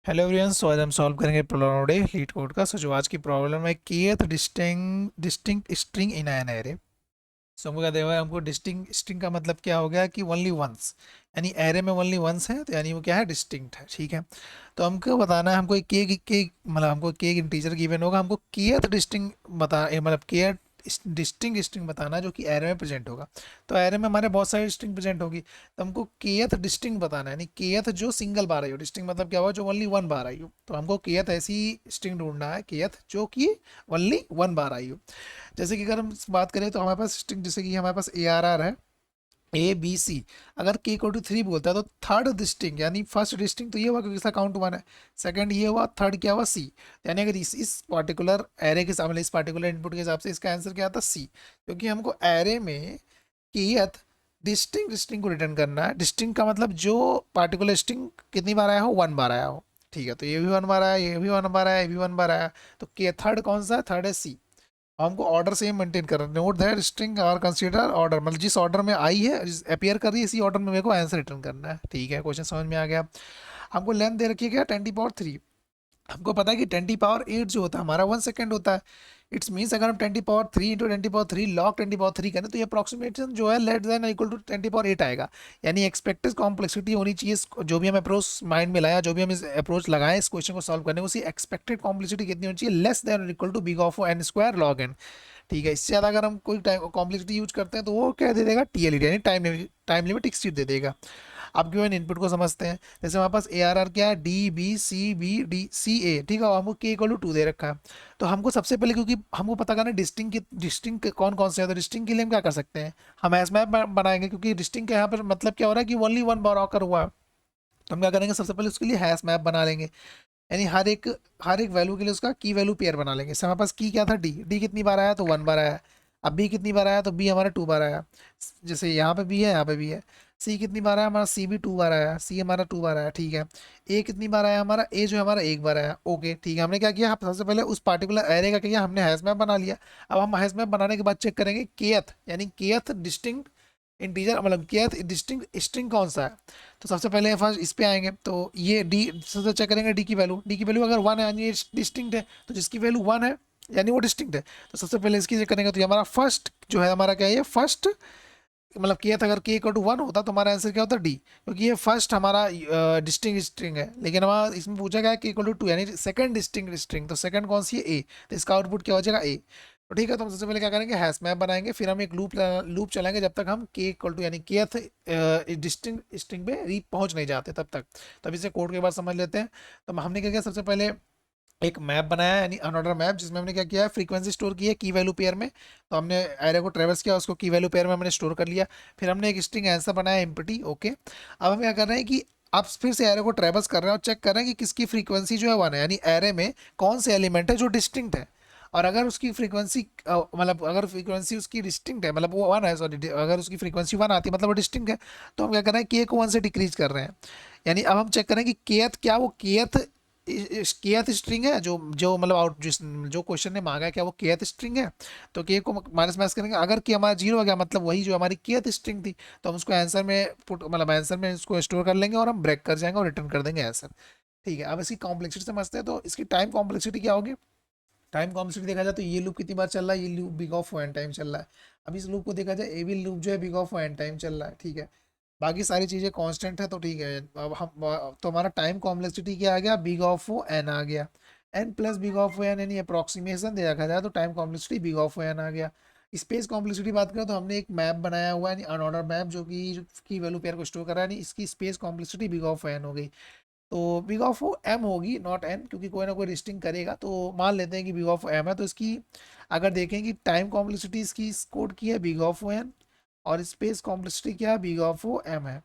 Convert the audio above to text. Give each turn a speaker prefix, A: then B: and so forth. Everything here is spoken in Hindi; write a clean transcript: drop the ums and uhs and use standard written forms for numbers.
A: Hello everyone. सो आज हम सॉल्व करेंगे प्रॉब्लम डे लीड कोड का। सो जो आज की प्रॉब्लम है kth distinct string in an array. So हमको क्या देगा है, हमको डिस्टिंक्ट स्ट्रिंग का मतलब क्या हो गया कि ओनली वंस, यानी एरे में ओनली वंस है, तो यानी वो क्या है, डिस्टिंक्ट है। ठीक है, तो हमको बताना है, हमको के मतलब हमको के इंटीजर गिवन होगा, हमको kth डिस्टिंक्ट बता मतलब kth डिस्टिंक्ट स्ट्रिंग बताना है जो कि एरे में प्रेजेंट होगा। तो एरे में हमारे बहुत सारी स्ट्रिंग प्रेजेंट होगी, तो हमको kth डिस्टिंक्ट बताना है, यानी kth जो सिंगल बार आई हो। डिस्टिंक्ट मतलब क्या हुआ, जो ओनली वन बार आई हो। तो हमको kth ऐसी स्ट्रिंग ढूंढना है, kth जो कि ओनली वन बार आई हो। जैसे कि अगर हम बात करें तो हमारे पास स्ट्रिंग, जैसे कि हमारे पास ARR है, ABC। अगर k इक्वल टू 3 बोलता है तो थर्ड डिस्टिंग, यानी फर्स्ट डिस्टिंग तो ये हुआ क्योंकि इसका काउंट 1 है। सेकंड ये हुआ, थर्ड क्या हुआ, C। यानी अगर इस पार्टिकुलर एरे के सामने, इस पार्टिकुलर इनपुट के हिसाब से इसका आंसर क्या आता, C। क्योंकि हमको एरे में kth डिस्टिंग स्ट्रिंग को रिटर्न करना है। डिस्टिंग का मतलब जो पार्टिकुलर स्ट्रिंग कितनी बार आया हो, वन बार आया हो। ठीक है, तो ये भी वन बार आया, ये भी वन बार आया, ये भी वन बार आया। तो के थर्ड कौन सा है, थर्ड है C। हमको ऑर्डर सेम मेंटेन करना है। Note that string are consider order, मतलब जिस ऑर्डर में आई है, अपीयर कर रही है, इसी ऑर्डर में मेरे को आंसर रिटर्न करना है। ठीक है, क्वेश्चन समझ में आ गया। हमको लेंथ दे रखी है क्या, 10 की पावर 3। हमको पता है कि 10 की पावर 8 जो होता है हमारा 1 सेकेंड होता है। इट्स मीन्स अगर हम 10 की पावर 3 इंटू 10 की पावर 3 लॉग 10 की पावर 3 करें तो ये अप्रोक्सीमेशन जो है लेट देन इक्वल टू 10 की पावर 8 आएगा। यानी एक्सपेक्टेड कॉम्प्लेक्सिटी होनी चाहिए जो भी हम अप्रोच माइंड में लाया, जो भी हम इस अप्रोच लगाएं इस क्वेश्चन को सॉल्व करने, उसी एक्सपेक्टेड कॉम्प्लेक्सिटी कितनी होनी चाहिए, less than equal to big of N square log N. ठीक है, इससे ज़्यादा अगर हम कोई टाइम कॉम्प्लेक्सिटी यूज करते हैं तो वो क्या दे देगा, TLD, यानी टाइम लिमिट एक्सीड दे देगा। अब गिवन इनपुट को समझते हैं। जैसे हमारे पास ARR क्या है, DBCBDCA। ठीक है, और हमको k इक्वल टू 2 दे रखा है। तो हमको सबसे पहले, क्योंकि हमको पता करना डिस्टिंग कौन कौन से है, तो डिस्टिंग के लिए हम क्या कर सकते हैं, हम हैश मैप बनाएंगे। क्योंकि डिस्टिंग का यहाँ पर मतलब क्या हो रहा है कि ओनली वन बार ऑकर हुआ है। तो हम क्या करेंगे, सबसे पहले उसके लिए हैश मैप बना लेंगे। यानी हर एक वैल्यू के लिए उसका की वैल्यू पेयर बना लेंगे। जैसे हमारे पास की क्या था, डी कितनी बार आया, तो 1 बार आया। अब बी कितनी बार आया, तो बी हमारा 2 बार आया। जैसे यहाँ पे बी है, यहाँ पे भी है। सी कितनी बार आया, हमारा सी भी 2 बार आया, सी हमारा 2 बार आया। ठीक है, ए कितनी बार आया, हमारा ए जो है हमारा 1 बार आया। ओके, ठीक है, हमने क्या किया, सबसे पहले उस पार्टिकुलर एरे का किया, हमने हैश मैप बना लिया। अब हम हैश मैप बनाने के बाद चेक करेंगे केथ, यानी केथ डिस्टिंक्ट इंटीजर, मतलब केथ डिस्टिंक्ट स्ट्रिंग कौन सा है। तो सबसे पहले फर्स्ट इस पे आएंगे, तो ये डी सबसे चेक करेंगे, डी की वैल्यू अगर 1 है यानी ये डिस्टिंक्ट है। तो जिसकी वैल्यू 1 है यानी वो डिस्टिंक्ट है। तो सबसे पहले इसकी चेक करेंगे, तो ये हमारा फर्स्ट जो है, हमारा क्या है, ये फर्स्ट, मतलब के था, अगर के इक्वल टू 1 होता तो हमारा आंसर क्या होता, डी। क्योंकि ये फर्स्ट हमारा डिस्टिंक्ट स्ट्रिंग है। लेकिन हमारा इसमें पूछा गया कि इक्वल टू 2, यानी सेकंड डिस्टिंक्ट स्ट्रिंग, तो सेकंड कौन सी है, ए। तो इसका आउटपुट क्या हो जाएगा, ए। तो ठीक है, तो हम सबसे पहले क्या करेंगे, हैश मैप बनाएंगे, फिर हम एक लूप चलाएंगे जब तक हम के इक्वल टू, यानी के डिस्टिंक्ट स्ट्रिंग पे री पहुंच नहीं जाते तब तक। तो अब इसे कोड के बाद समझ लेते हैं। तो हमने क्या किया, सबसे पहले एक मैप बनाया, यानी अनऑर्डर मैप, जिसमें हमने क्या किया है, फ्रीक्वेंसी स्टोर की है की वैल्यू पेयर में। तो हमने एरे को ट्रेवर्स किया, उसको की वैल्यू पेयर में हमने स्टोर कर लिया। फिर हमने एक स्ट्रिंग आंसर बनाया एम्प्टी। ओके, अब हम क्या कर रहे हैं कि आप फिर से एरे को ट्रेवर्स कर रहे हैं और चेक कर रहे हैं कि किसकी फ्रीक्वेंसी जो है 1 है, यानी एरे में कौन से एलिमेंट है जो डिस्टिंक्ट है। और अगर उसकी फ्रीक्वेंसी मतलब अगर फ्रीक्वेंसी उसकी डिस्टिंक्ट है, मतलब वो 1 है, सॉरी, अगर उसकी फ्रीक्वेंसी 1 आती है मतलब वो डिस्टिंक्ट है। तो हम क्या कर रहे हैं, के को 1 से डिक्रीज कर रहे हैं। यानी अब हम चेक करें कि केथ क्या, वो केथ केथ स्ट्रिंग है, जो जो मतलब आउट जिस जो क्वेश्चन ने मांगा है, क्या वो केथ स्ट्रिंग है। तो के को माइनस माइनस करेंगे, अगर के हमारा 0 हो गया मतलब वही जो हमारी केथ स्ट्रिंग थी, तो हम उसको आंसर में पुट, मतलब आंसर में इसको स्टोर कर लेंगे और हम ब्रेक कर जाएंगे और रिटर्न कर देंगे आंसर। ठीक है, अब इसकी कॉम्प्लेक्सिटी समझते हैं। तो इसकी टाइम कॉम्प्लेक्सिटी क्या होगी, टाइम कॉम्प्लेक्सिटी देखा जाए तो ये लूप कितनी बार चल रहा है, ये loop big of N time चल रहा है। अब इस लूप को देखा जाए, ए भी लूप जो है बिग ऑफ एन टाइम चल रहा है। ठीक है, बाकी सारी चीज़ें कांस्टेंट है, तो ठीक है। अब हम तो हमारा टाइम कॉम्प्लेक्सिटी क्या आ गया, बिग ऑफ ओ एन आ गया। N plus big of O N, यानी अप्रॉक्सीमेशन दे रखा जाए तो time complexity big of O N आ गया। स्पेस कॉम्प्लेक्सिटी बात करें तो हमने एक मैप बनाया हुआ है, अनऑर्डर मैप, जो कि की वैल्यू पेयर को स्टोर कर रहा है, यानी इसकी space complexity big of N हो गई। तो बिग ऑफ ओ एम होगी, नॉट एन, क्योंकि कोई ना कोई रिस्टिंग करेगा। तो मान लेते हैं कि बिग ऑफ एम है। तो इसकी अगर देखें कि टाइम कॉम्प्लेक्सिटी इसकी इस कोड की है बिग ऑफ ओ एन, और स्पेस कॉम्प्लेक्सिटी क्या है, बिग ऑफ ओ एम है।